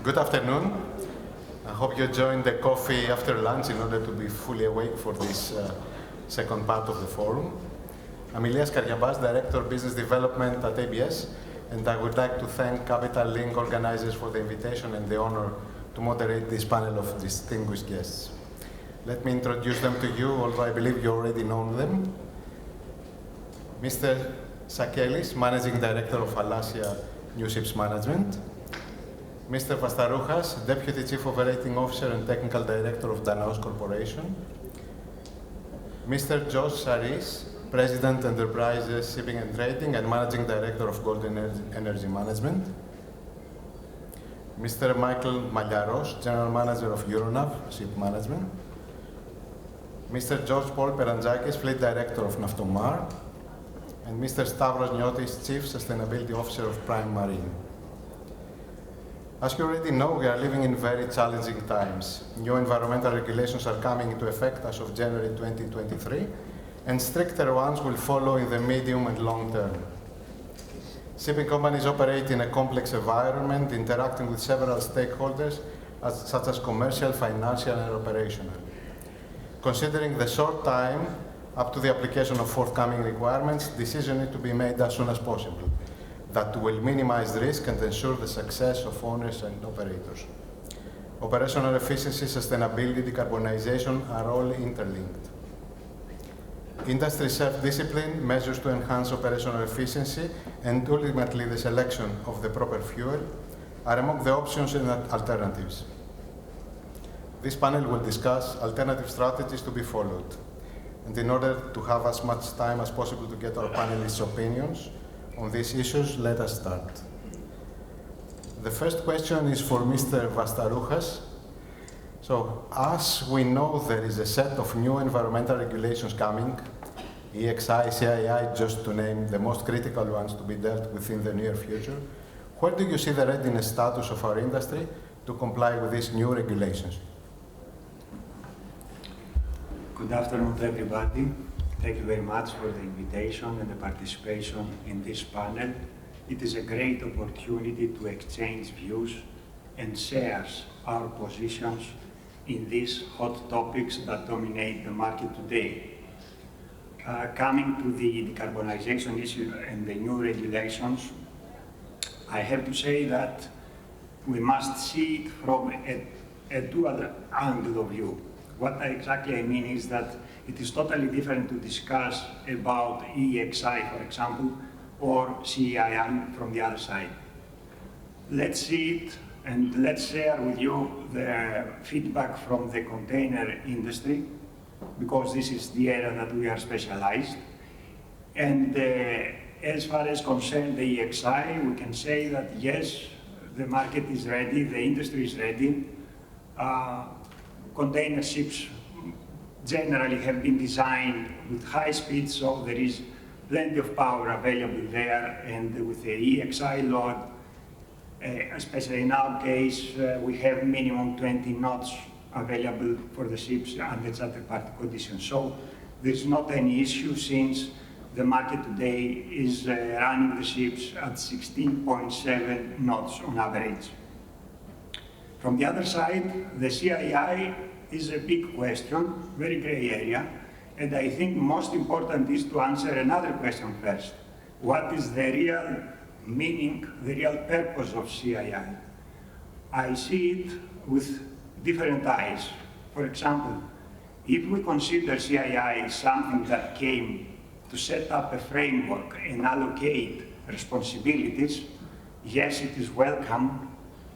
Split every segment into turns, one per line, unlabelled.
Good afternoon. I hope you joined the coffee after lunch in order to be fully awake for this second part of the forum. I'm Elias, Kariambas, Director of Business Development at ABS, and I would like to thank Capital Link organizers for the invitation and the honor to moderate this panel of distinguished guests. Let me introduce them to you, although I believe you already know them. Mr. Sakellis, Managing Director of Alassia NewShips Management. Mr. Vastarouchas, Deputy Chief Operating Officer and Technical Director of Danaos Corporation. Mr. Josh Sarris, President Enterprises Shipping and Trading and Managing Director of Golden Energy Management. Mr. Michail Malliaros, General Manager of Euronav Ship Management. Mr. George Paul Perantzakis, Fleet Director of NAFTOMAR. And Mr. Stavros Niotis, Chief Sustainability Officer of Prime Marine. As you already know, we are living in very challenging times. New environmental regulations are coming into effect as of January 2023, and stricter ones will follow in the medium and long term. Shipping companies operate in a complex environment, interacting with several stakeholders, such as commercial, financial, and operational. Considering the short time up to the application of forthcoming requirements, decisions need to be made as soon as possible that will minimize risk and ensure the success of owners and operators. Operational efficiency, sustainability, decarbonization are all interlinked. Industry self-discipline, measures to enhance operational efficiency, and ultimately the selection of the proper fuel are among the options and alternatives. This panel will discuss alternative strategies to be followed. And in order to have as much time as possible to get our panelists' opinions on these issues, let us start. The first question is for Mr. Vastarouchas. So, as we know, there is a set of new environmental regulations coming, EEXI, CII, just to name the most critical ones to be dealt with in the near future. Where do you see the readiness status of our industry to comply with these new regulations?
Good afternoon to everybody. Thank you very much for the invitation and the participation in this panel. It is a great opportunity to exchange views and share our positions in these hot topics that dominate the market today. Coming to the decarbonization issue and the new regulations, I have to say that we must see it from a dual angle of view. What exactly I mean is that it is totally different to discuss about EEXI, for example, or CII from the other side. Let's see it and let's share with you the feedback from the container industry, because this is the area that we are specialized. And as far as concerned the EEXI, we can say that yes, the market is ready, the industry is ready. Container ships generally have been designed with high speed, so there is plenty of power available there, and with the EEXI load, especially in our case, we have minimum 20 knots available for the ships under charter party conditions. So there's not any issue, since the market today is running the ships at 16.7 knots on average. From the other side, the CII is a big question, very gray area, and I think most important is to answer another question first. What is the real meaning, the real purpose of CII? I see it with different eyes. For example, if we consider CII something that came to set up a framework and allocate responsibilities, yes, it is welcome,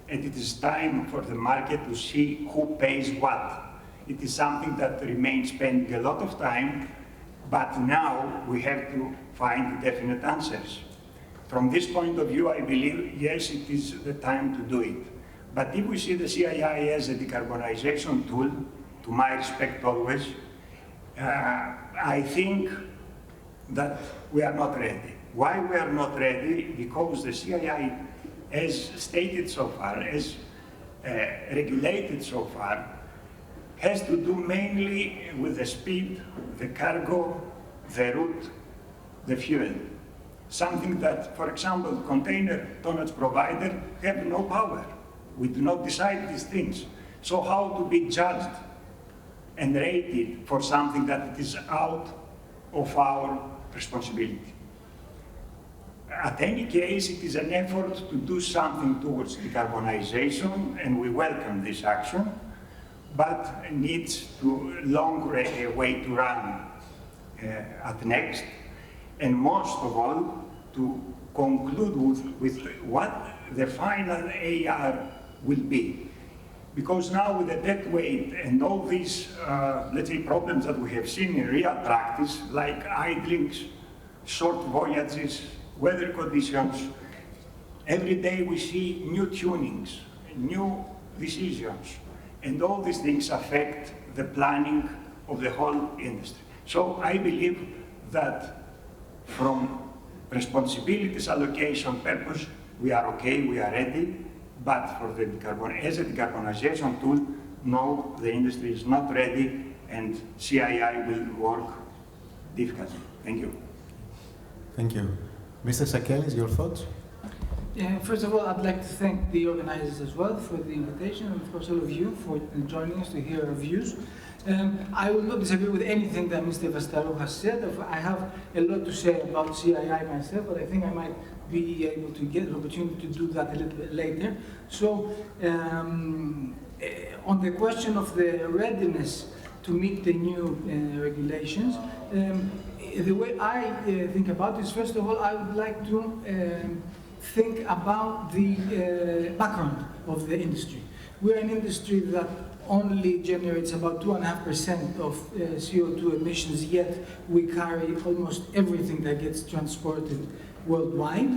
and it is time for the market to see who pays what. It is something that remains spending a lot of time, but now we have to find definite answers. From this point of view, I believe, yes, it is the time to do it. But if we see the CII as a decarbonization tool, to my respect always, I think that we are not ready. Why we are not ready? Because the CII, as stated so far, as regulated so far, has to do mainly with the speed, the cargo, the route, the fuel. Something that, for example, container tonnage provider have no power. We do not decide these things. So how to be judged and rated for something that is out of our responsibility? At any case, it is an effort to do something towards decarbonization, and we welcome this action, but needs to long way to run at next, and most of all, to conclude with what the final AR will be. Because now with the dead weight and all these, let's say, problems that we have seen in real practice, like idlings, short voyages, weather conditions, every day we see new tunings, new decisions, and all these things affect the planning of the whole industry. So I believe that from responsibilities allocation purpose, we are okay, we are ready, but for the as a decarbonization tool, no, the industry is not ready, and CII will work difficultly. Thank you.
Thank you. Mr. Sakellis, your thoughts?
Yeah, first of all, I'd like to thank the organizers as well for the invitation, and of course all of you for joining us to hear our views. I will not disagree with anything that Mr. Vastarouchas has said. I have a lot to say about CII myself, but I think I might be able to get an opportunity to do that a little bit later. So, on the question of the readiness to meet the new regulations, the way I think about this, first of all, I would like to think about the background of the industry. We're an industry that only generates about 2.5% of CO2 emissions, yet we carry almost everything that gets transported worldwide.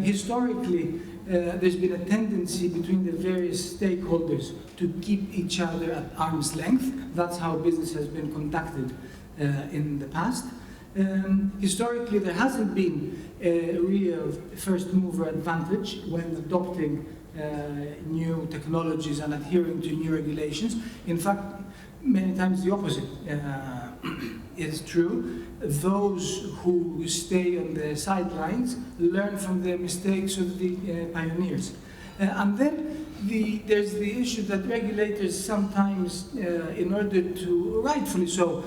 Historically, there's been a tendency between the various stakeholders to keep each other at arm's length. That's how business has been conducted in the past. Historically, there hasn't been a real first mover advantage when adopting new technologies and adhering to new regulations. In fact, many times the opposite is true. Those who stay on the sidelines learn from the mistakes of the pioneers. And then there's the issue that regulators sometimes, in order to, rightfully so,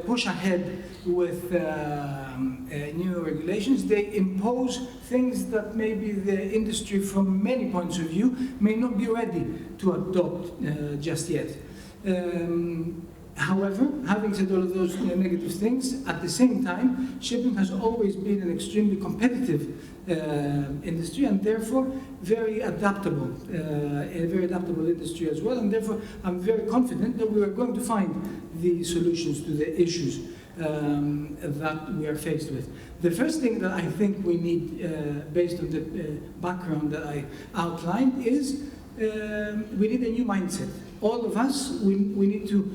push ahead with new regulations, they impose things that maybe the industry, from many points of view, may not be ready to adopt just yet. However, having said all of those negative things, at the same time, shipping has always been an extremely competitive industry, and therefore very adaptable, a very adaptable industry as well, and therefore I'm very confident that we are going to find the solutions to the issues that we are faced with. The first thing that I think we need, based on the background that I outlined, is we need a new mindset. All of us, we need to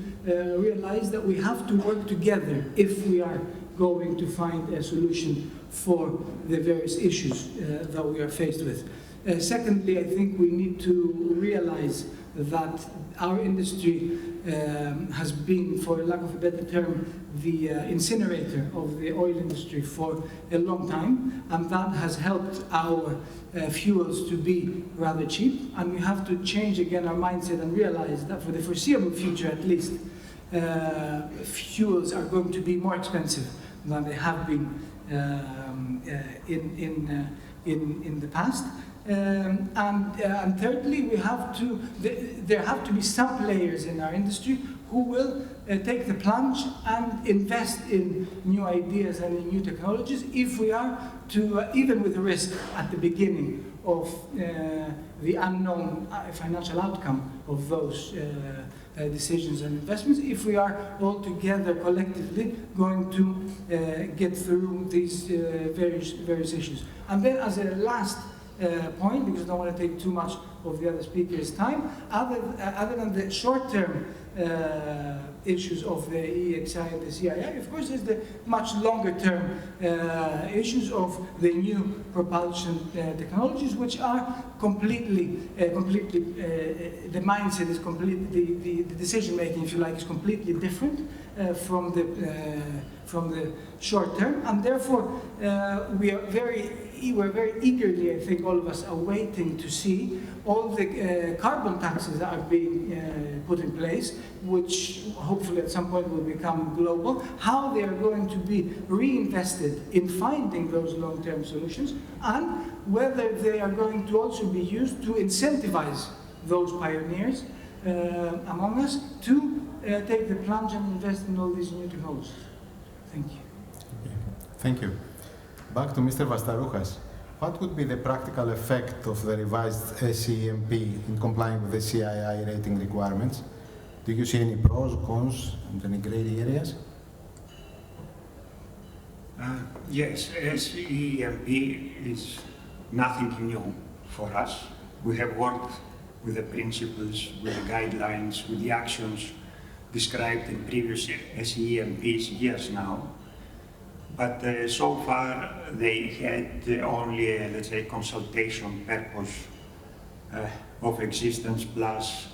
realize that we have to work together if we are going to find a solution for the various issues that we are faced with. Secondly, I think we need to realize that our industry has been, for lack of a better term, the incinerator of the oil industry for a long time, and that has helped our fuels to be rather cheap, and we have to change again our mindset and realize that for the foreseeable future at least, fuels are going to be more expensive than they have been in the past. And thirdly, there have to be some players in our industry who will take the plunge and invest in new ideas and in new technologies if we are to, even with the risk at the beginning of the unknown financial outcome of those decisions and investments, if we are all together collectively going to get through these various issues. And then as a last point, because I don't want to take too much of the other speakers' time, other than the short-term issues of the EEXI and the CII, of course, there's the much longer-term issues of the new propulsion technologies, which are completely, the mindset is completely, the decision-making, if you like, is completely different from the short term, and therefore we are very we're very eagerly, I think, all of us are waiting to see all the carbon taxes that are being put in place, which hopefully at some point will become global, how they are going to be reinvested in finding those long-term solutions, and whether they are going to also be used to incentivize those pioneers among us to take the plunge and invest in all these new technologies. Thank you.
Okay. Thank you. Back to Mr. Vastarouchas. What would be the practical effect of the revised SEMP in complying with the CII rating requirements? Do you see any pros, cons, and any gray areas?
Yes, SEMP is nothing new for us. We have worked with the principles, with the guidelines, with the actions described in previous SEMPs years now. But so far they had only a, let's say, consultation purpose of existence plus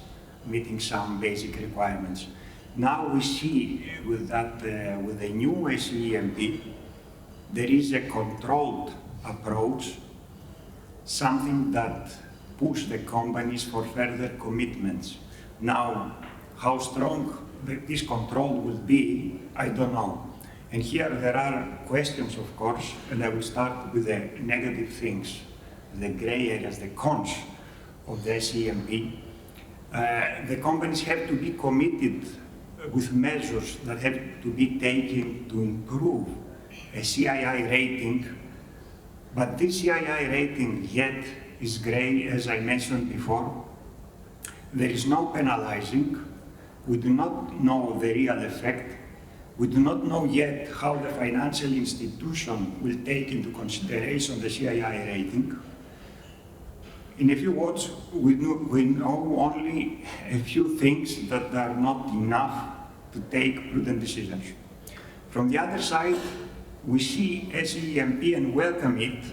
meeting some basic requirements. Now we see with that, with the new SEMP, there is a controlled approach, something that pushes the companies for further commitments. Now, how strong this control will be, I don't know. And here there are questions, of course, and I will start with the negative things, the gray areas, the cons of the SEMP. The companies have to be committed with measures that have to be taken to improve a CII rating, but this CII rating yet is gray, as I mentioned before. There is no penalizing. We do not know the real effect. We do not know yet how the financial institution will take into consideration the CII rating. In a few words, we know only a few things that are not enough to take prudent decisions. From the other side, we see SEMP and welcome it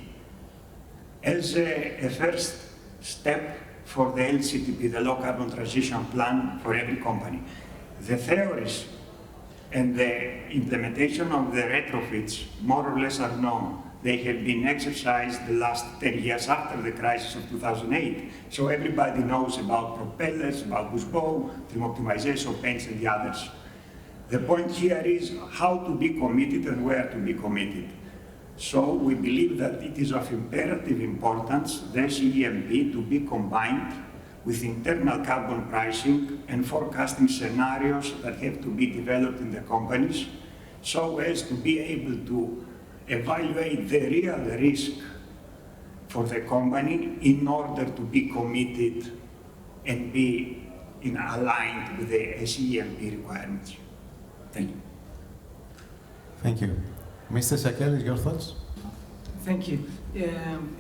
as a first step for the LCTP, the Low Carbon Transition Plan for every company. The theories and the implementation of the retrofits more or less are known. They have been exercised the last 10 years after the crisis of 2008. So everybody knows about propellers, about boost bow, trim optimization, paints, and the others. The point here is how to be committed and where to be committed. So we believe that it is of imperative importance, the SEMP, to be combined with internal carbon pricing and forecasting scenarios that have to be developed in the companies, so as to be able to evaluate the real risk for the company in order to be committed and be aligned with the SEMP requirements. Thank you.
Thank you. Mr. Sakellis, your thoughts?
Thank you.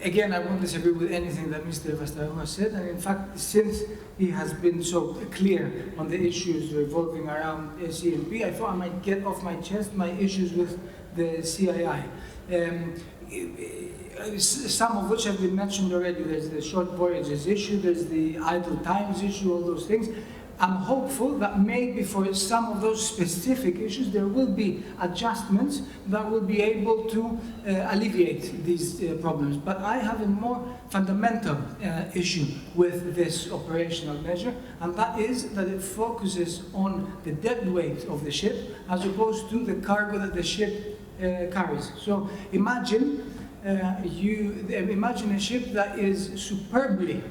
Again, I won't disagree with anything that Mr. Vastarouchas said, and in fact, since he has been so clear on the issues revolving around SEMP, I thought I might get off my chest my issues with the CII. Some of which have been mentioned already. There's the short voyages issue, there's the idle times issue, all those things. I'm hopeful that maybe for some of those specific issues there will be adjustments that will be able to alleviate these problems. But I have a more fundamental issue with this operational measure, and that is that it focuses on the deadweight of the ship as opposed to the cargo that the ship carries. So imagine imagine a ship that is superbly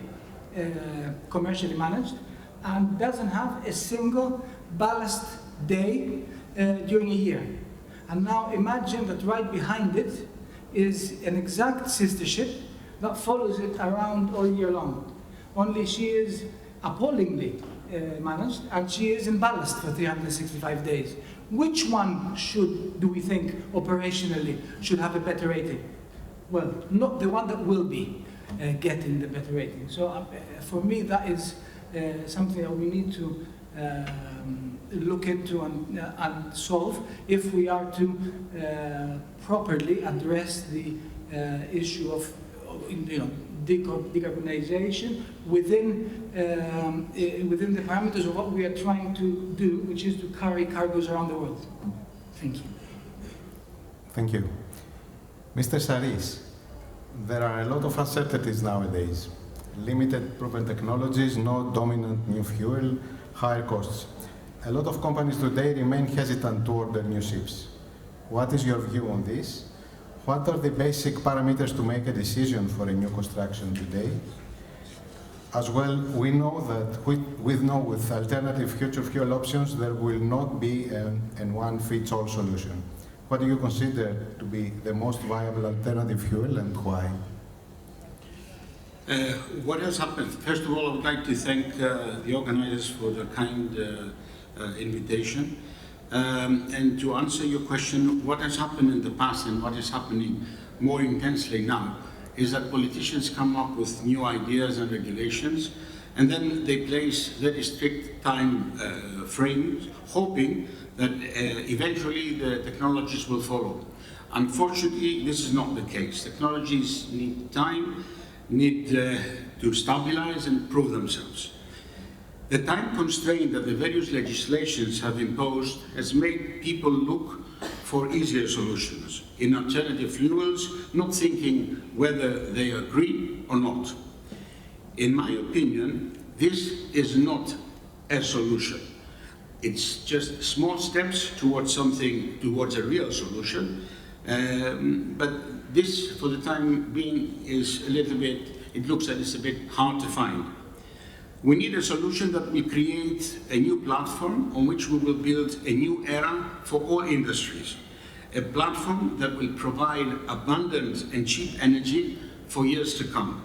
commercially managed and doesn't have a single ballast day during a year. And now imagine that right behind it is an exact sister ship that follows it around all year long. Only she is appallingly managed, and she is in ballast for 365 days. Which one do we think operationally should have a better rating? Well, not the one that will be getting the better rating. So for me, that is something that we need to look into and solve if we are to properly address the issue of decarbonization within the parameters of what we are trying to do, which is to carry cargoes around the world. Thank you.
Thank you. Mr. Sarris, There are a lot of uncertainties nowadays. Limited proven technologies, no dominant new fuel, higher costs. A lot of companies today remain hesitant to order new ships. What is your view on this? What are the basic parameters to make a decision for a new construction today? As well, we know that with alternative future fuel options, there will not be a one-fits-all solution. What do you consider to be the most viable alternative fuel and why?
What has happened? First of all, I would like to thank the organizers for the kind invitation. And to answer your question, what has happened in the past and what is happening more intensely now is that politicians come up with new ideas and regulations, and then they place very strict time frames, hoping that eventually the technologies will follow. Unfortunately, this is not the case. Technologies need time, need to stabilize and prove themselves. The time constraint that the various legislations have imposed has made people look for easier solutions in alternative fuels, not thinking whether they are green or not. In my opinion, this is not a solution. It's just small steps towards something, towards a real solution. But this, for the time being, is a little bit, it looks like it's a bit hard to find. We need a solution that will create a new platform on which we will build a new era for all industries. A platform that will provide abundant and cheap energy for years to come.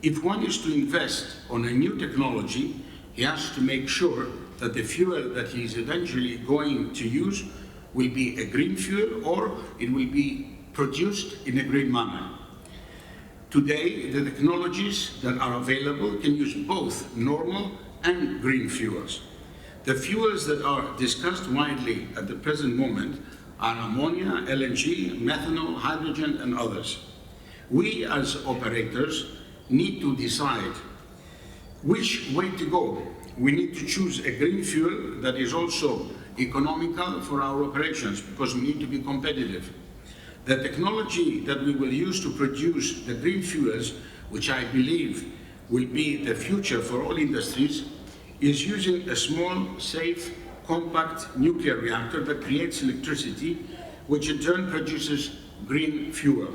If one is to invest on a new technology, he has to make sure that the fuel that he is eventually going to use will be a green fuel or it will be produced in a green manner. Today, the technologies that are available can use both normal and green fuels. The fuels that are discussed widely at the present moment are ammonia, LNG, methanol, hydrogen, and others. We as operators need to decide which way to go. We need to choose a green fuel that is also economical for our operations because we need to be competitive. The technology that we will use to produce the green fuels, which I believe will be the future for all industries, is using a small, safe, compact nuclear reactor that creates electricity, which in turn produces green fuel.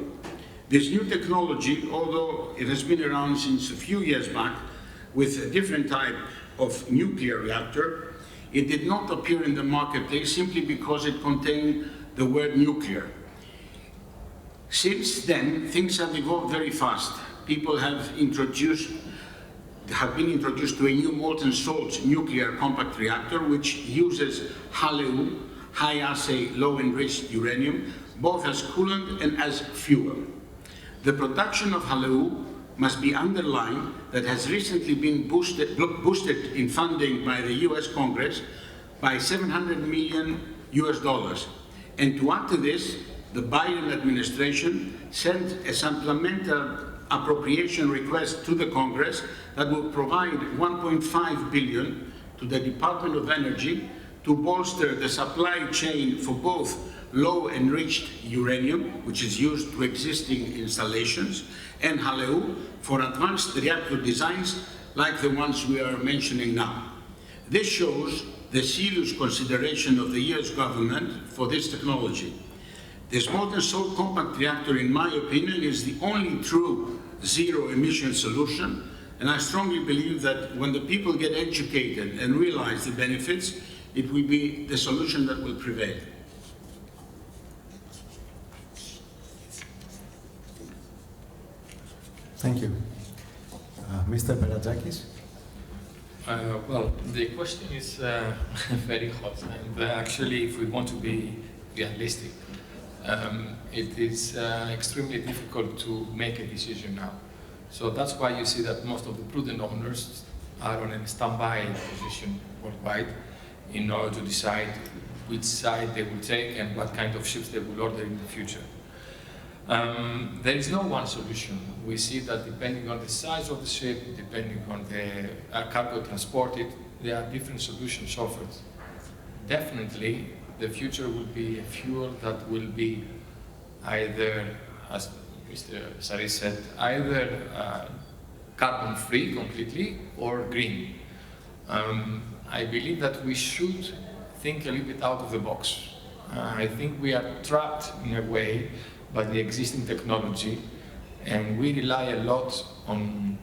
This new technology, although it has been around since a few years back with a different type of nuclear reactor, it did not appear in the marketplace simply because it contained the word nuclear. Since then, things have evolved very fast. People have been introduced to a new molten salt nuclear compact reactor, which uses HALEU, high-assay, low-enriched uranium, both as coolant and as fuel. The production of HALEU must be underlined that has recently been boosted in funding by the US Congress by $700 million US. And to add to this, the Biden administration sent a supplemental appropriation request to the Congress that will provide $1.5 billion to the Department of Energy to bolster the supply chain for both low-enriched uranium, which is used to existing installations, and HALEU for advanced reactor designs like the ones we are mentioning now. This shows the serious consideration of the US government for this technology. This molten salt compact reactor, in my opinion, is the only true zero-emission solution, and I strongly believe that when the people get educated and realize the benefits, it will be the solution that will prevail.
Thank you. Mr. Perantzakis?
Well, the question is very hot, and actually, if we want to be realistic, it is extremely difficult to make a decision now. So that's why you see that most of the prudent owners are on a standby position worldwide in order to decide which side they will take and what kind of ships they will order in the future. There is no one solution. We see that depending on the size of the ship, depending on the cargo transported, there are different solutions offered. Definitely, the future will be a fuel that will be either, as Mr. Sarris said, either carbon-free completely or green. I believe that we should think a little bit out of the box. I think we are trapped in a way by the existing technology, and we rely a lot on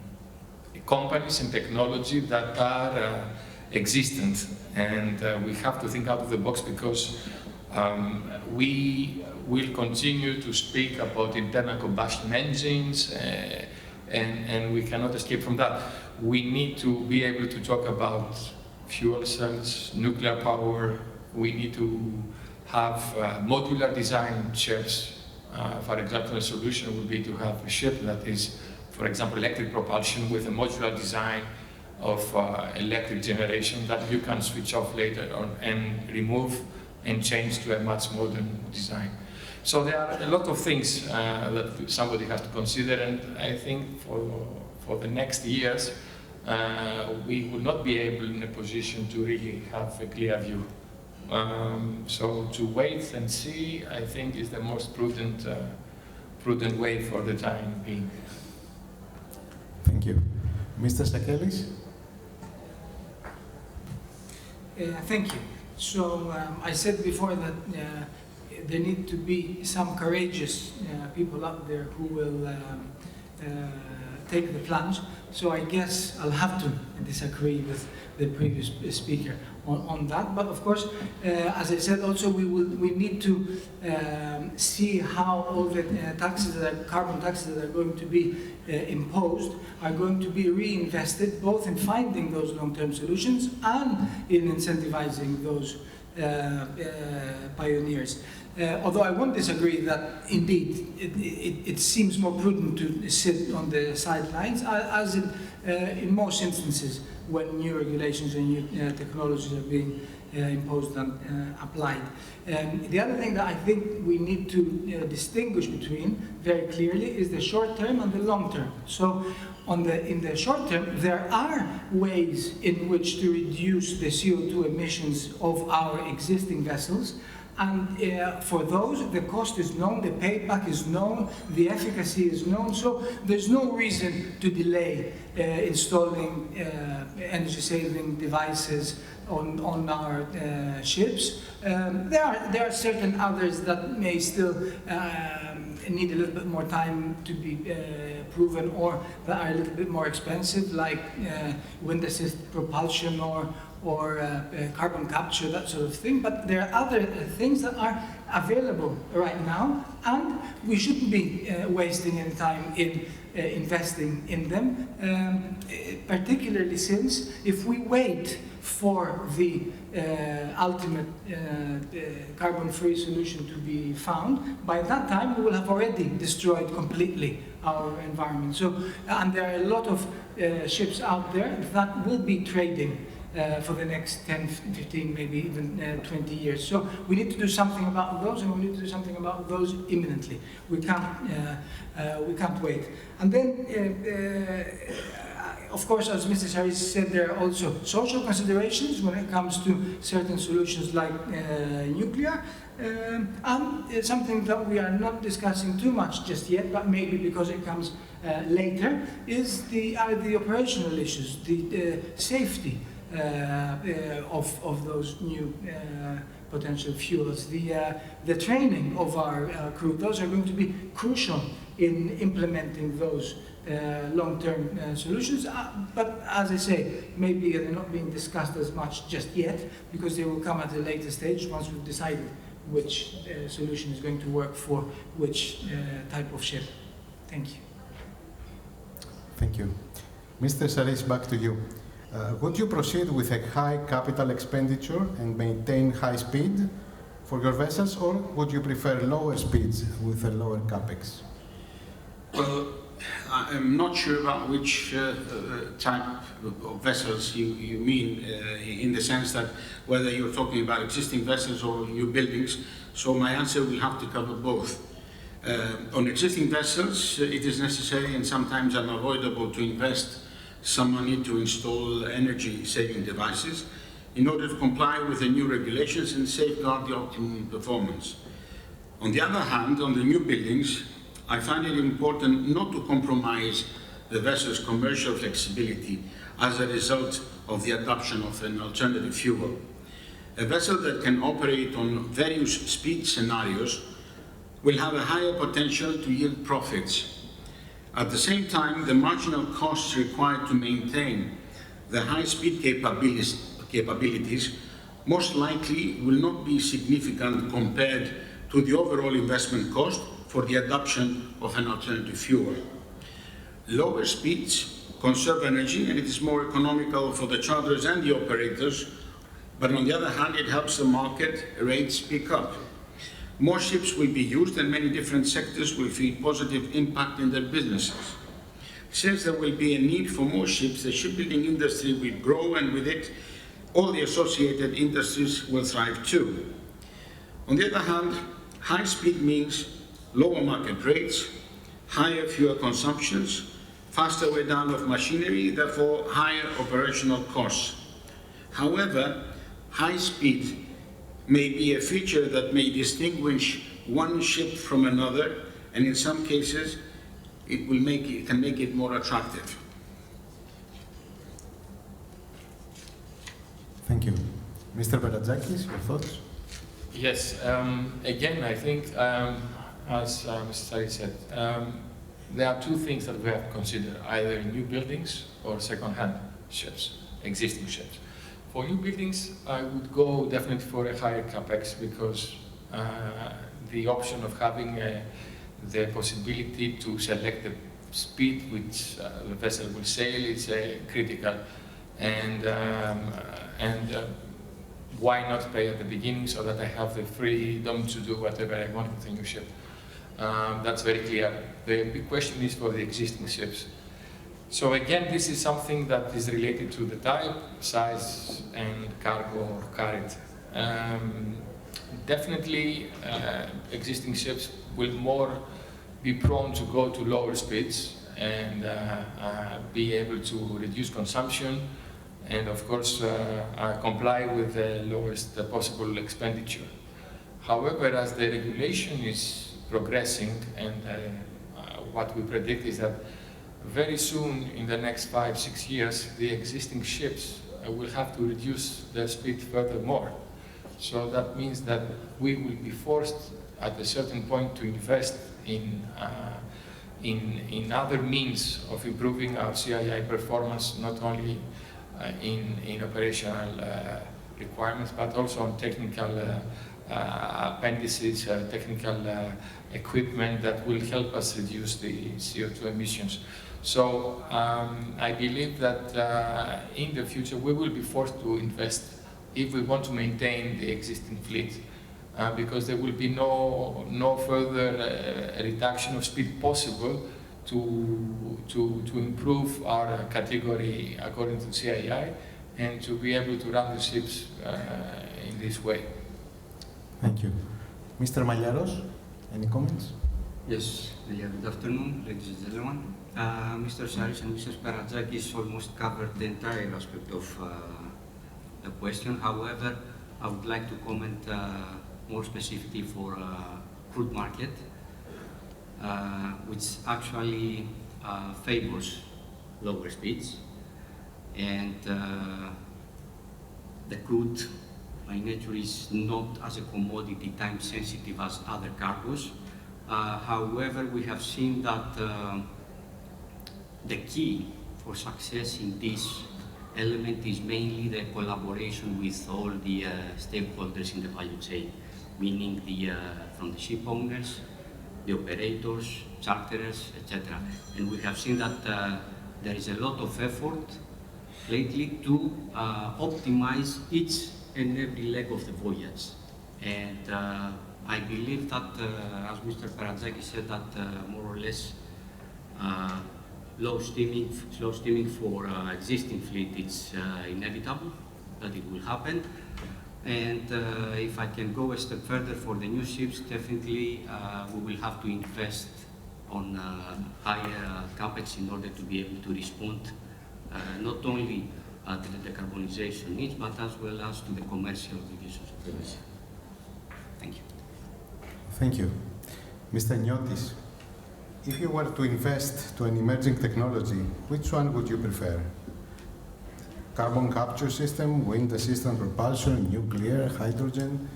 companies and technology that are existent, and we have to think out of the box because we will continue to speak about internal combustion engines, and we cannot escape from that. We need to be able to talk about fuel cells, nuclear power. We need to have modular design ships. For example, a solution would be to have a ship that is, for example, electric propulsion with a modular design of electric generation that you can switch off later on and remove and change to a much modern design. So there are a lot of things that somebody has to consider, and I think for the next years we will not be able in a position to really have a clear view. So to wait and see, I think, is the most prudent way for the time being.
Thank you. Mr. Sakellis?
Thank you. So I said before that there need to be some courageous people out there who will take the plunge. So I guess I'll have to disagree with the previous speaker on that. But of course, as I said, also we need to see how all the carbon taxes that are going to be imposed are going to be reinvested, both in finding those long-term solutions and in incentivizing those pioneers. Although I won't disagree that indeed it seems more prudent to sit on the sidelines, as in most instances when new regulations and new technologies are being imposed and applied. The other thing that I think we need to distinguish between very clearly is the short term and the long term. So in the short term, there are ways in which to reduce the CO2 emissions of our existing vessels. And for those, the cost is known, the payback is known, the efficacy is known, so there's no reason to delay installing energy-saving devices on our ships. There are certain others that may still need a little bit more time to be proven, or that are a little bit more expensive, like wind-assist propulsion or carbon capture, that sort of thing. But there are other things that are available right now, and we shouldn't be wasting any time in investing in them, particularly since if we wait for the ultimate carbon-free solution to be found, by that time we will have already destroyed completely our environment. So, and there are a lot of ships out there that will be trading for the next 10, 15, maybe even 20 years. So we need to do something about those, and we need to do something about those imminently. We can't wait. And then, of course, as Mr. Sarris said, there are also social considerations when it comes to certain solutions like nuclear. And something that we are not discussing too much just yet, but maybe because it comes later, is the operational issues, the safety of those new potential fuels, the training of our crew. Those are going to be crucial in implementing those long-term solutions. But as I say, maybe they're not being discussed as much just yet, because they will come at a later stage once we've decided which solution is going to work for which type of ship. Thank you.
Thank you. Mr. Sarris, back to you. Would you proceed with a high capital expenditure and maintain high speed for your vessels, or would you prefer lower speeds with a lower Capex?
Well, I'm not sure about which type of vessels you mean, in the sense that whether you're talking about existing vessels or new buildings. So my answer will have to cover both. On existing vessels, it is necessary and sometimes unavoidable to invest some money to install energy-saving devices in order to comply with the new regulations and safeguard the optimum performance. On the other hand, on the new buildings, I find it important not to compromise the vessel's commercial flexibility as a result of the adoption of an alternative fuel. A vessel that can operate on various speed scenarios will have a higher potential to yield profits. At the same time, the marginal costs required to maintain the high-speed capabilities most likely will not be significant compared to the overall investment cost for the adoption of an alternative fuel. Lower speeds conserve energy, and it is more economical for the charterers and the operators, but on the other hand, it helps the market rates pick up. More ships will be used and many different sectors will feel positive impact in their businesses. Since there will be a need for more ships, the shipbuilding industry will grow, and with it, all the associated industries will thrive too. On the other hand, high speed means lower market rates, higher fuel consumptions, faster wear down of machinery, therefore higher operational costs. However, high speed may be a feature that may distinguish one ship from another, and in some cases, it can make it more attractive.
Thank you. Mr. Perantzakis, your thoughts?
Yes, again, I think, as Mr. Sarris said, there are two things that we have to consider, either new buildings or second-hand ships, existing ships. For new buildings, I would go definitely for a higher Capex because the option of having the possibility to select the speed which the vessel will sail is critical. And why not pay at the beginning so that I have the freedom to do whatever I want with a new ship? That's very clear. The big question is for the existing ships. So again, this is something that is related to the type, size, and cargo carried. Definitely, existing ships will more be prone to go to lower speeds and be able to reduce consumption and, of course, comply with the lowest possible expenditure. However, as the regulation is progressing, and what we predict is that very soon, in the next 5-6 years, the existing ships will have to reduce their speed furthermore. So that means that we will be forced at a certain point to invest in other means of improving our CII performance, not only in operational requirements, but also on technical appendices, technical equipment that will help us reduce the CO2 emissions. So I believe that in the future we will be forced to invest if we want to maintain the existing fleet, because there will be no further reduction of speed possible to improve our category according to CII and to be able to run the ships in this way.
Thank you. Mr. Malliaros, any comments?
Yes, good afternoon, ladies and gentlemen. Mr. Sarris and Mr. Perantzakis almost covered the entire aspect of the question. However, I would like to comment more specifically for crude market, which actually favors lower speeds, and the crude by nature is not as a commodity time sensitive as other cargoes. However, we have seen that the key for success in this element is mainly the collaboration with all the stakeholders in the value chain, meaning from the ship owners, the operators, charterers, etc. And we have seen that there is a lot of effort lately to optimize each and every leg of the voyage. And I believe that, as Mr. Perantzakis said, that more or less slow steaming for existing fleet, it's inevitable that it will happen. And if I can go a step further for the new ships, definitely we will have to invest on higher Capex in order to be able to respond not only to the decarbonization needs, but as well as to the commercial obligations of the vessel. Thank you.
Thank you. Mr. Niotis. If you were to invest to an emerging technology, which one would you prefer? Carbon capture system, wind assisted propulsion, nuclear, hydrogen?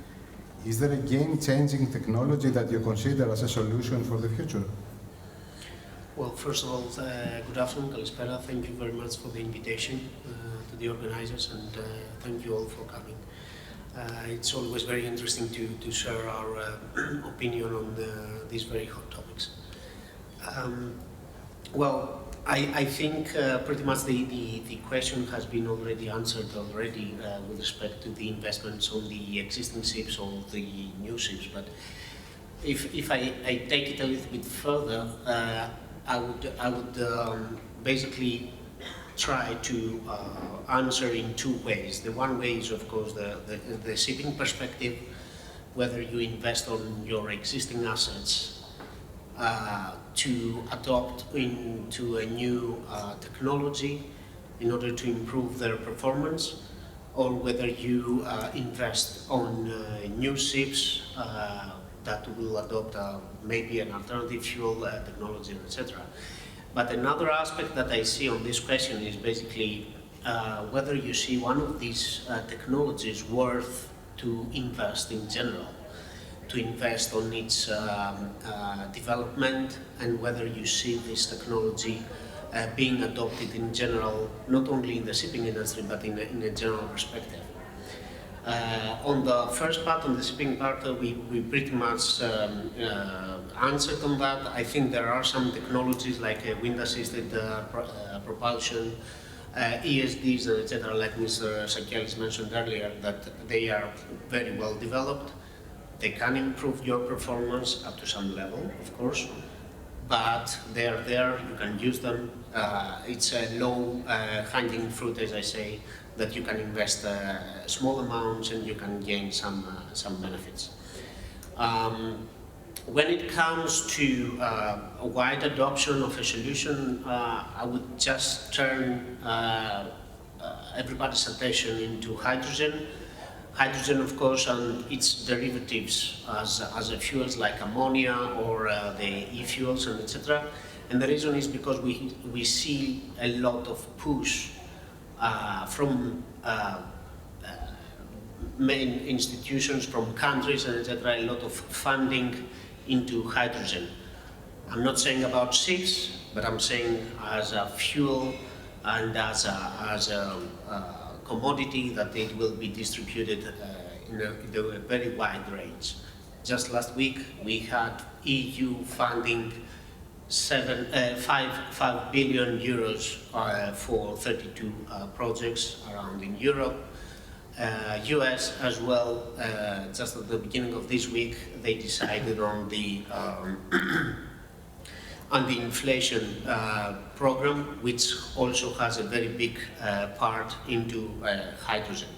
Is there a game-changing technology that you consider as a solution for the future?
Well, first of all, good afternoon, Kalispera. Thank you very much for the invitation to the organizers, and thank you all for coming. It's always very interesting to share our opinion on these very hot topics. Well, I think pretty much the question has been already answered already with respect to the investments on the existing ships or the new ships. But if I take it a little bit further, I would basically try to answer in two ways. The one way is, of course, the shipping perspective, whether you invest on your existing assets to adopt into a new technology in order to improve their performance, or whether you invest on new ships that will adopt maybe an alternative fuel technology, etc. But another aspect that I see on this question is basically whether you see one of these technologies worth to invest in general, to invest on its development, and whether you see this technology being adopted in general, not only in the shipping industry, but in a general perspective. On the first part, on the shipping part, we pretty much answered on that. I think there are some technologies like wind-assisted propulsion, ESDs, etc., like Mr. Sakellis mentioned earlier, that they are very well developed. They can improve your performance up to some level, of course, but they are there, you can use them. It's a low-hanging fruit, as I say, that you can invest small amounts and you can gain some benefits. When it comes to a wide adoption of a solution, I would just turn everybody's attention into hydrogen. Hydrogen, of course, and its derivatives as a fuels like ammonia or the e-fuels and etc. And the reason is because we see a lot of push from main institutions, from countries and etc. A lot of funding into hydrogen. I'm not saying about ships, but I'm saying as a fuel and as a commodity that it will be distributed in a very wide range. Just last week we had EU funding 5 billion euros for 32 projects around in Europe. US as well, just at the beginning of this week, they decided on the inflation program, which also has a very big part into hydrogen.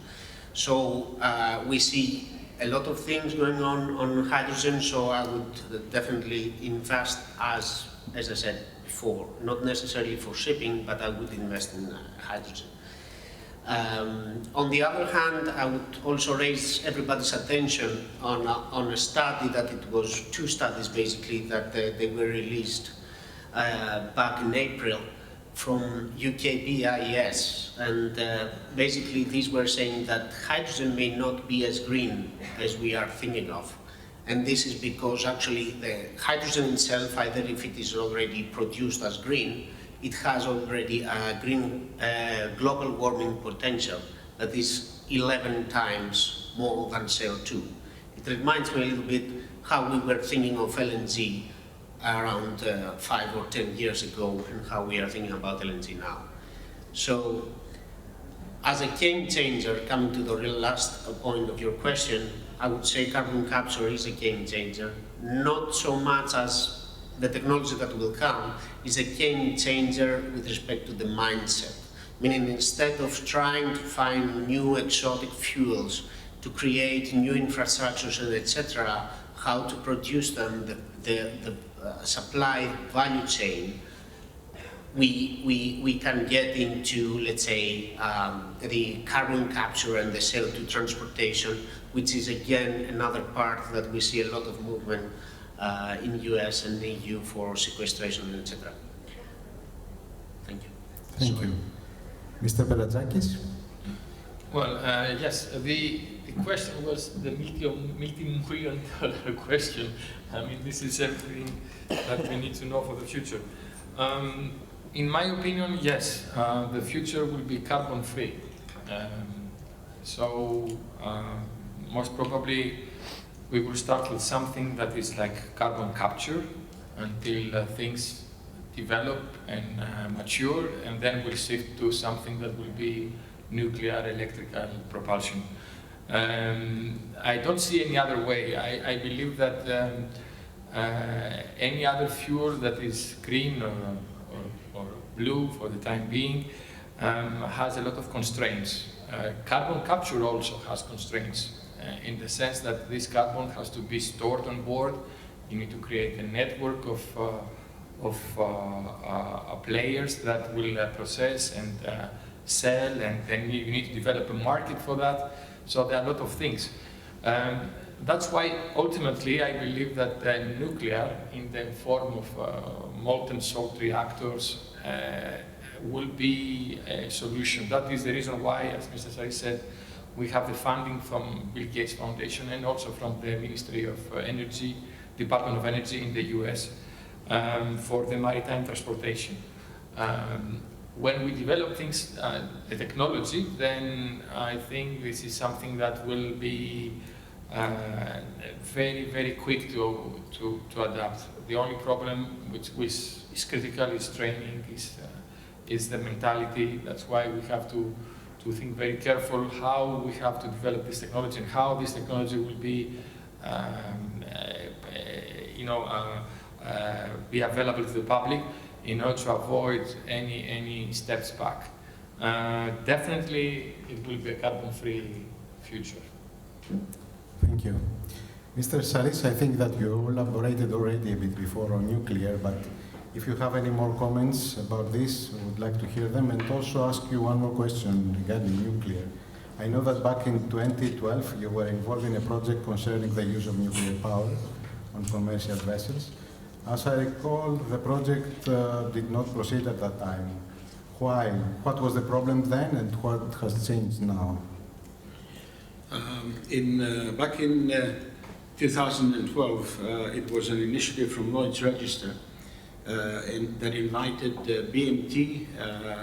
So we see a lot of things going on hydrogen, so I would definitely invest, as I said before, not necessarily for shipping, but I would invest in hydrogen. On the other hand, I would also raise everybody's attention on a study that it was two studies basically that they were released back in April from UK BIS, and basically these were saying that hydrogen may not be as green as we are thinking of. And this is because actually the hydrogen itself, either if it is already produced as green, it has already a green global warming potential that is 11 times more than CO2. It reminds me a little bit how we were thinking of LNG around 5 or 10 years ago and how we are thinking about LNG now. So, as a game changer, coming to the real last point of your question, I would say carbon capture is a game changer, not so much as the technology that will come is a game changer with respect to the mindset. Meaning instead of trying to find new exotic fuels to create new infrastructures and etc., how to produce them, the supply value chain, we can get into, let's say, the carbon capture and the CO2 transportation, which is again another part that we see a lot of movement in US and the EU for sequestration, etc. Thank you.
Thank you. Mr. Perantzakis?
Well, yes, the question was the multi-million-dollar question. I mean, this is everything that we need to know for the future. In my opinion, yes, the future will be carbon-free. Most probably, we will start with something that is like carbon capture until things develop and mature, and then we'll shift to something that will be nuclear electrical propulsion. I don't see any other way. I believe that any other fuel that is green or blue for the time being has a lot of constraints. Carbon capture also has constraints in the sense that this carbon has to be stored on board. You need to create a network of players that will process and sell, and then you need to develop a market for that. So there are a lot of things. That's why ultimately I believe that nuclear in the form of molten salt reactors will be a solution. That is the reason why, as Mr. Sarris said, we have the funding from Bill Gates Foundation and also from the Ministry of Energy, Department of Energy in the US for the maritime transportation. When we develop things, the technology, then I think this is something that will be very, very quick to adapt. The only problem which is critical is training, is the mentality. That's why we have to think very careful how we have to develop this technology and how this technology will be, be available to the public in order to avoid any steps back. Definitely, it will be a carbon-free future.
Thank you. Mr. Sarris, I think that you elaborated already a bit before on nuclear, but if you have any more comments about this, I would like to hear them, and also ask you one more question regarding nuclear. I know that back in 2012, you were involved in a project concerning the use of nuclear power on commercial vessels. As I recall, the project did not proceed at that time. Why? What was the problem then, and what has changed now?
Back in 2012, it was an initiative from Lloyd's Register that invited BMT,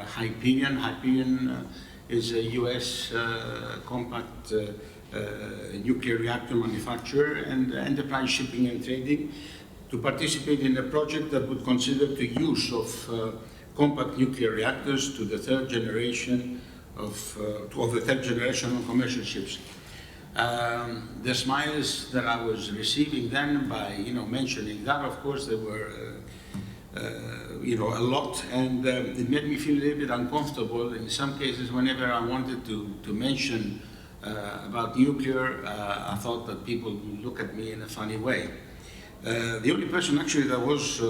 Hyperion. Hyperion is a US compact nuclear reactor manufacturer and enterprise shipping and trading to participate in a project that would consider the use of compact nuclear reactors to the third generation of commercial ships. The smiles that I was receiving then by mentioning that, of course, there were a lot, and it made me feel a little bit uncomfortable in some cases. Whenever I wanted to mention about nuclear, I thought that people would look at me in a funny way. The only person actually that was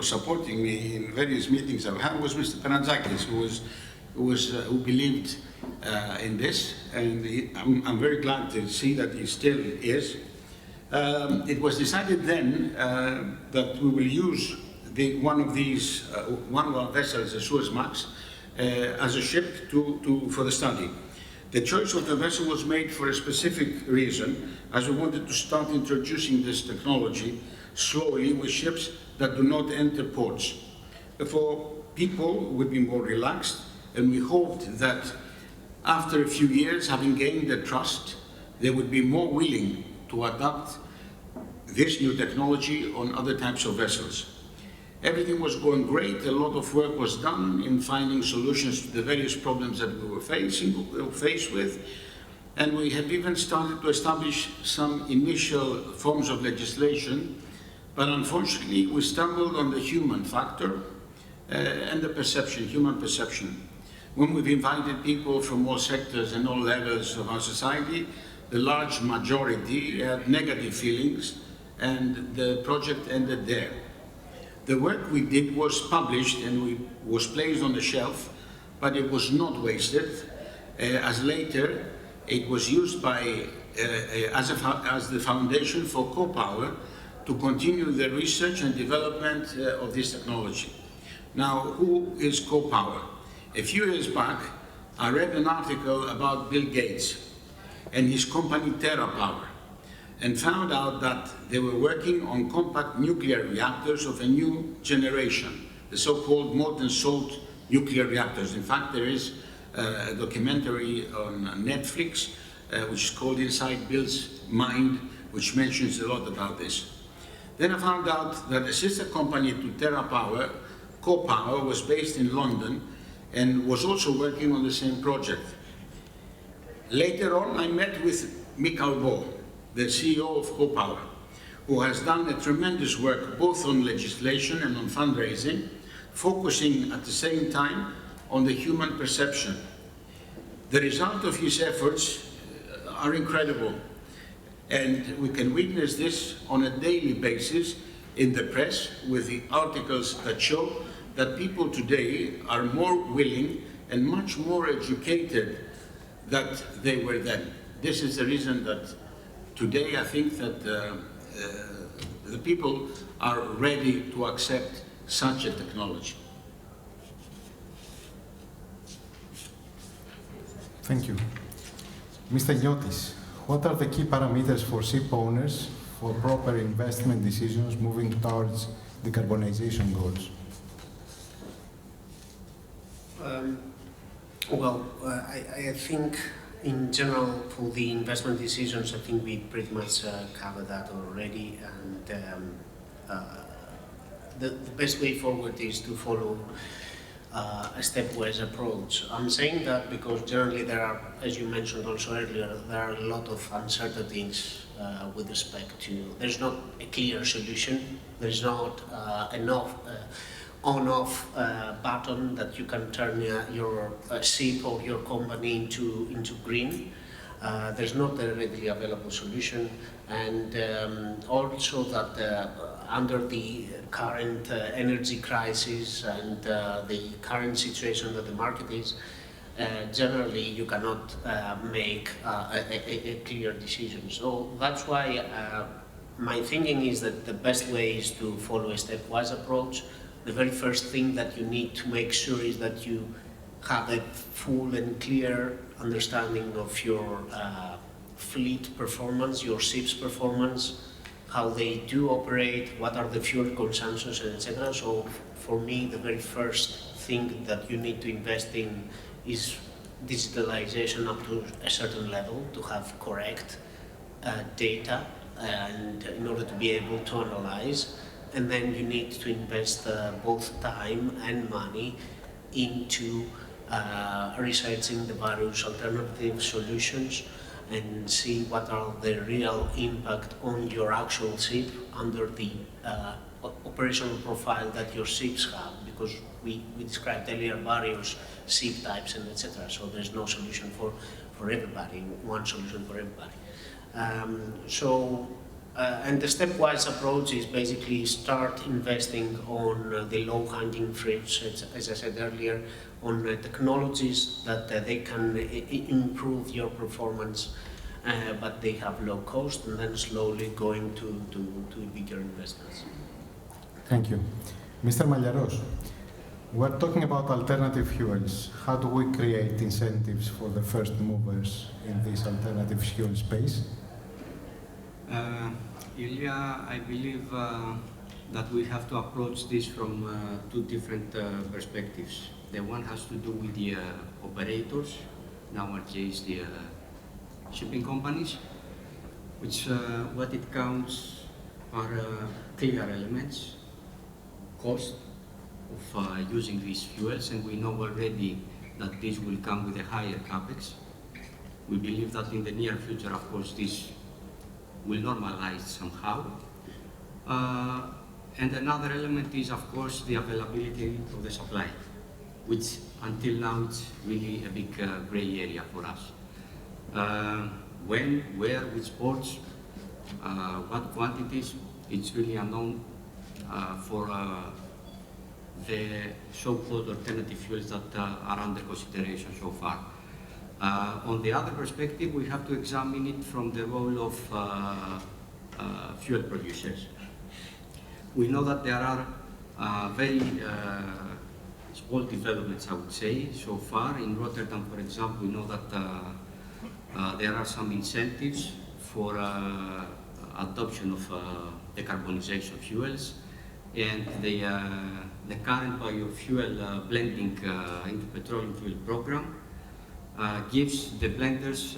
supporting me in various meetings I've had was Mr. Perantzakis, who believed in this, and I'm very glad to see that he still is. It was decided then that we will use one of our vessels, the Suezmax, as a ship for the study. The choice of the vessel was made for a specific reason, as we wanted to start introducing this technology slowly with ships that do not enter ports. Therefore, people would be more relaxed, and we hoped that after a few years, having gained the trust, they would be more willing to adopt this new technology on other types of vessels. Everything was going great. A lot of work was done in finding solutions to the various problems that we were faced with. And we have even started to establish some initial forms of legislation. But unfortunately, we stumbled on the human factor and the perception, human perception. When we've invited people from all sectors and all levels of our society, the large majority had negative feelings, and the project ended there. The work we did was published and was placed on the shelf, but it was not wasted, as later it was used as the foundation for CoPower, to continue the research and development of this technology. Now, who is CoPower? A few years back, I read an article about Bill Gates and his company TerraPower, and found out that they were working on compact nuclear reactors of a new generation, the so-called molten salt nuclear reactors. In fact, there is a documentary on Netflix, which is called Inside Bill's Mind, which mentions a lot about this. Then I found out that a sister company to TerraPower, CoPower, was based in London and was also working on the same project. Later on, I met with Michail, the CEO of CoPower, who has done a tremendous work both on legislation and on fundraising, focusing at the same time on the human perception. The result of his efforts are incredible, and we can witness this on a daily basis in the press with the articles that show that people today are more willing and much more educated than they were then. This is the reason that today I think that the people are ready to accept such a technology.
Thank you. Mr. Niotis, what are the key parameters for ship owners for proper investment decisions moving towards decarbonization goals?
I think in general for the investment decisions, I think we pretty much covered that already, and the best way forward is to follow a stepwise approach. I'm saying that because generally there are, as you mentioned also earlier, there are a lot of uncertainties with respect to, there's not a clear solution, there's not enough on-off button that you can turn your ship or your company into green. There's not a readily available solution, and also that under the current energy crisis and the current situation that the market is, generally you cannot make a clear decision. So that's why my thinking is that the best way is to follow a stepwise approach. The very first thing that you need to make sure is that you have a full and clear understanding of your fleet performance, your ship's performance, how they do operate, what are the fuel consumptions, etc. So for me, the very first thing that you need to invest in is digitalization up to a certain level to have correct data and in order to be able to analyze. And then you need to invest both time and money into researching the various alternative solutions and see what are the real impact on your actual ship under the operational profile that your ships have, because we described earlier various ship types and etc. So there's no solution for everybody, one solution for everybody. And the stepwise approach is basically start investing on the low-hanging fruits, as I said earlier, on technologies that they can improve your performance, but they have low cost, and then slowly going to bigger investments.
Thank you. Mr. Malliaros, we're talking about alternative fuels. How do we create incentives for the first movers in this alternative fuel space?
Ilya, I believe that we have to approach this from two different perspectives. The one has to do with the operators, in our case the shipping companies, which what it counts are clear elements, cost of using these fuels, and we know already that this will come with a higher Capex. We believe that in the near future, of course, this will normalize somehow. And another element is, of course, the availability of the supply, which until now it's really a big gray area for us. When, where, which ports, what quantities, it's really unknown for the so-called alternative fuels that are under consideration so far. On the other perspective, we have to examine it from the role of fuel producers. We know that there are very small developments, I would say, so far. In Rotterdam, for example, we know that there are some incentives for adoption of decarbonization fuels, and the current biofuel blending into petroleum fuel program gives the blenders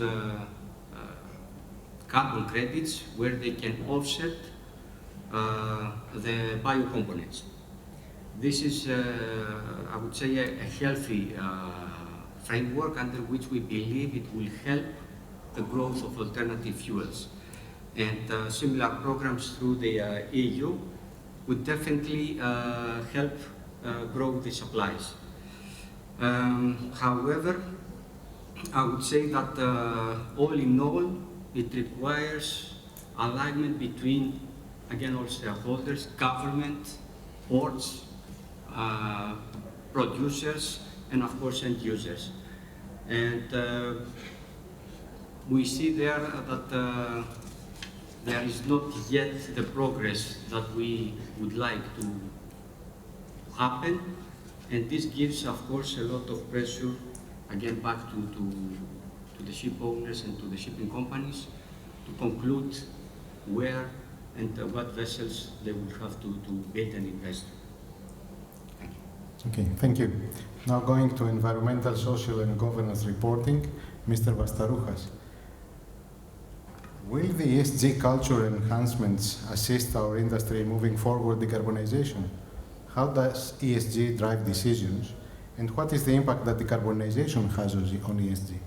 carbon credits where they can offset the bio components. This is, I would say, a healthy framework under which we believe it will help the growth of alternative fuels. And similar programs through the EU would definitely help grow the supplies. However, I would say that all in all, it requires alignment between, again, all stakeholders, government, ports, producers, and of course end users. And we see there that there is not yet the progress that we would like to happen, and this gives, of course, a lot of pressure, again, back to the ship owners and to the shipping companies to conclude where and what vessels they will have to build and invest. Thank you.
Okay, thank you. Now going to environmental, social, and governance reporting, Mr. Vastarouchas. Will the ESG culture enhancements assist our industry moving forward decarbonization? How does ESG drive decisions? And what is the impact that decarbonization has on ESG?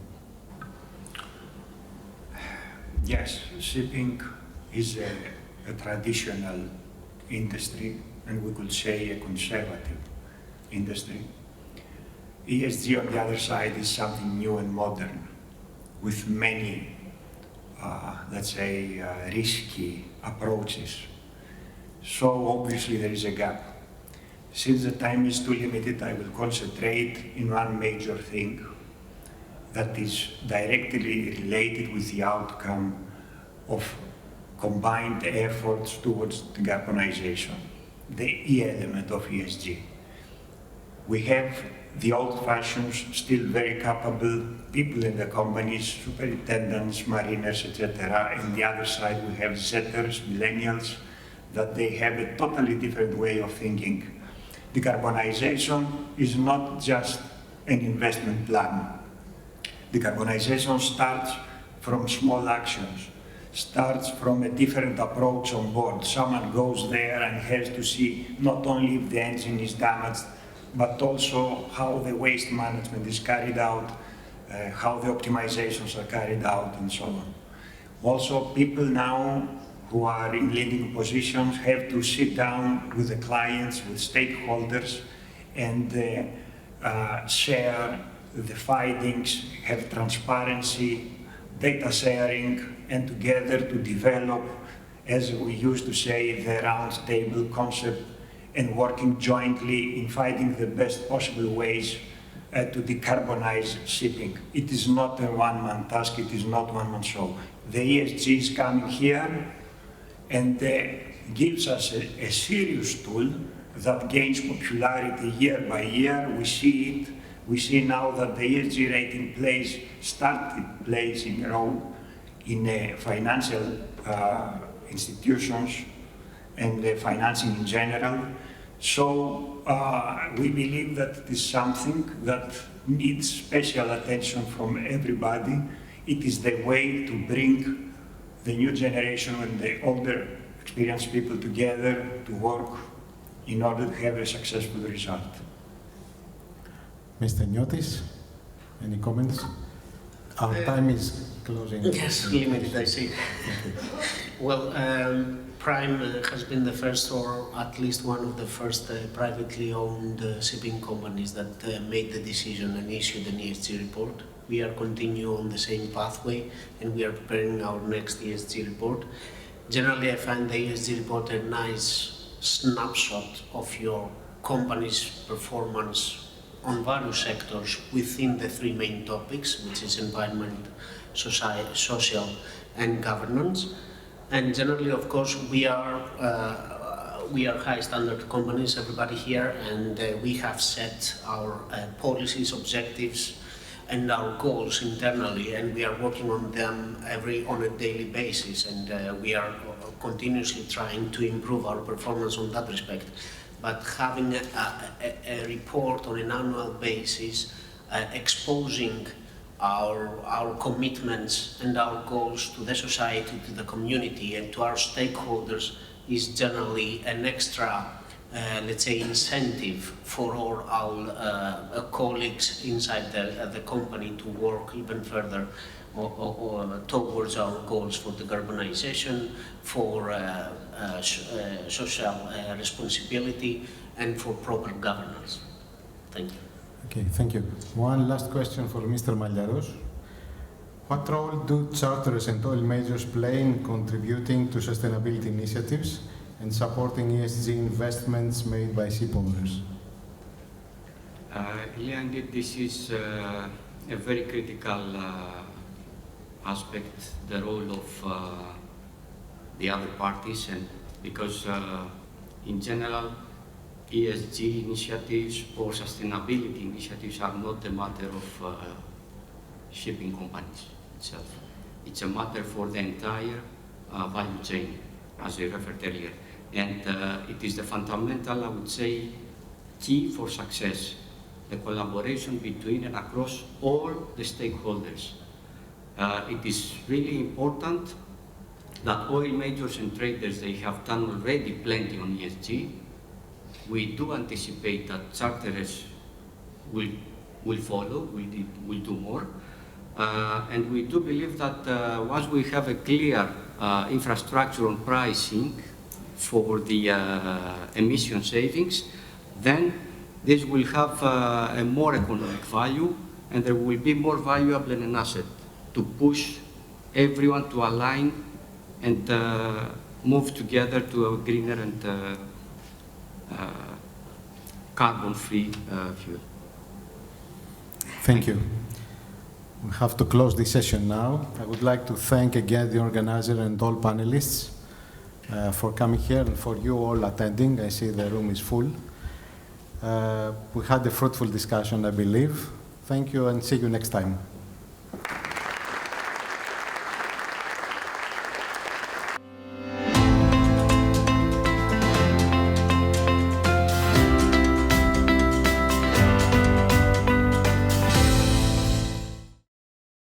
Yes, shipping is a traditional industry, and we could say a conservative industry. ESG, on the other side, is something new and modern, with many, let's say, risky approaches. So obviously there is a gap. Since the time is too limited, I will concentrate in one major thing that is directly related with the outcome of combined efforts towards decarbonization, the E element of ESG. We have the old-fashioned, still very capable people in the companies, superintendents, mariners, etc. And the other side, we have Zers, millennials, that they have a totally different way of thinking. Decarbonization is not just an investment plan. Decarbonization starts from small actions, starts from a different approach on board. Someone goes there and has to see not only if the engine is damaged, but also how the waste management is carried out, how the optimizations are carried out, and so on. Also, people now who are in leading positions have to sit down with the clients, with stakeholders, and share the findings, have transparency, data sharing, and together to develop, as we used to say, the round table concept, and working jointly in finding the best possible ways to decarbonize shipping. It is not a one-man task, it is not one-man show. The ESG is coming here and gives us a serious tool that gains popularity year by year. We see it. We see now that the ESG rating started playing a role in financial institutions and financing in general. So we believe that it is something that needs special attention from everybody. It is the way to bring the new generation and the older experienced people together to work in order to have a successful result.
Mr. Niotis, any comments? Our time is closing.
Yes, limited, I see. Well, Prime has been the first, or at least one of the first privately owned shipping companies that made the decision and issued an ESG report. We are continuing on the same pathway, and we are preparing our next ESG report. Generally, I find the ESG report a nice snapshot of your company's performance on various sectors within the three main topics, which is environment, social, and governance. And generally, of course, we are we are high standard companies, everybody here, and we have set our policies, objectives, and our goals internally, and we are working on them on a daily basis, and we are continuously trying to improve our performance on that respect. But having a report on an annual basis exposing our commitments and our goals to the society, to the community, and to our stakeholders is generally an extra, let's say, incentive for all our colleagues inside the company to work even further towards our goals for decarbonization, for social responsibility, and for proper governance. Thank you.
Okay, thank you. One last question for Mr. Malliaros. What role do charterers and oil majors play in contributing to sustainability initiatives and supporting ESG investments made by ship owners?
Yeah, indeed, this is a very critical aspect, the role of the other parties, and because in general, ESG initiatives or sustainability initiatives are not a matter of shipping companies itself. It's a matter for the entire value chain, as I referred earlier. And it is the fundamental, I would say, key for success, the collaboration between and across all the stakeholders. It is really important that oil majors and traders, they have done already plenty on ESG. We do anticipate that charterers will follow, will do more. And we do believe that once we have a clear infrastructure on pricing for the emission savings, then this will have a more economic value, and there will be more valuable in an asset to push everyone to align and move together to a greener and carbon-free fuel.
Thank you. We have to close this session now. I would like to thank again the organizer and all panelists for coming here, and for you all attending. I see the room is full. We had a fruitful discussion, I believe. Thank you, and see you next time.